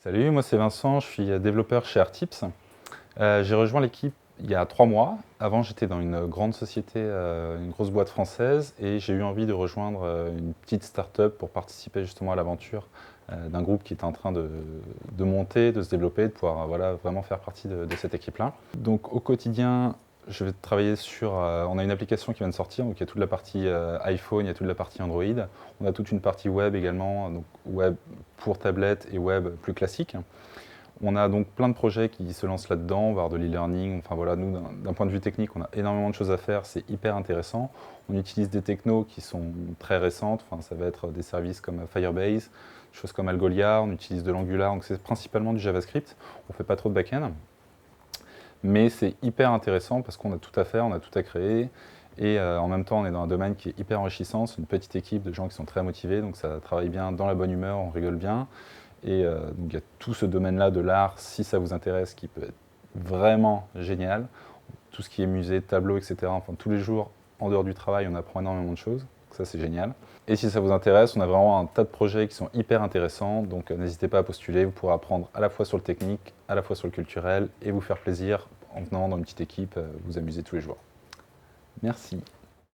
Salut, moi c'est Vincent, je suis développeur chez Artips. J'ai rejoint l'équipe il y a 3 mois. Avant j'étais dans une grande société, une grosse boîte française et j'ai eu envie de rejoindre une petite start-up pour participer justement à l'aventure d'un groupe qui est en train de monter, de se développer, de pouvoir voilà, vraiment faire partie de cette équipe-là. Donc au quotidien, je vais travailler sur... on a une application qui vient de sortir, donc il y a toute la partie iPhone, il y a toute la partie Android. On a toute une partie web également, donc web pour tablette et web plus classique. On a donc plein de projets qui se lancent là-dedans, on va avoir de l'e-learning. Enfin voilà, nous, d'un point de vue technique, on a énormément de choses à faire, c'est hyper intéressant. On utilise des technos qui sont très récentes, enfin, ça va être des services comme Firebase, des choses comme Algolia, on utilise de l'Angular, donc c'est principalement du JavaScript. On ne fait pas trop de back-end. Mais c'est hyper intéressant parce qu'on a tout à faire, on a tout à créer. Et en même temps, on est dans un domaine qui est hyper enrichissant. C'est une petite équipe de gens qui sont très motivés, donc ça travaille bien dans la bonne humeur, on rigole bien. Et donc il y a tout ce domaine-là de l'art, si ça vous intéresse, qui peut être vraiment génial. Tout ce qui est musée, tableau, etc. Enfin, tous les jours, en dehors du travail, on apprend énormément de choses. Ça, c'est génial. Et si ça vous intéresse, on a vraiment un tas de projets qui sont hyper intéressants. Donc n'hésitez pas à postuler. Vous pourrez apprendre à la fois sur le technique, à la fois sur le culturel et vous faire plaisir en venant dans une petite équipe, vous amuser tous les jours. Merci.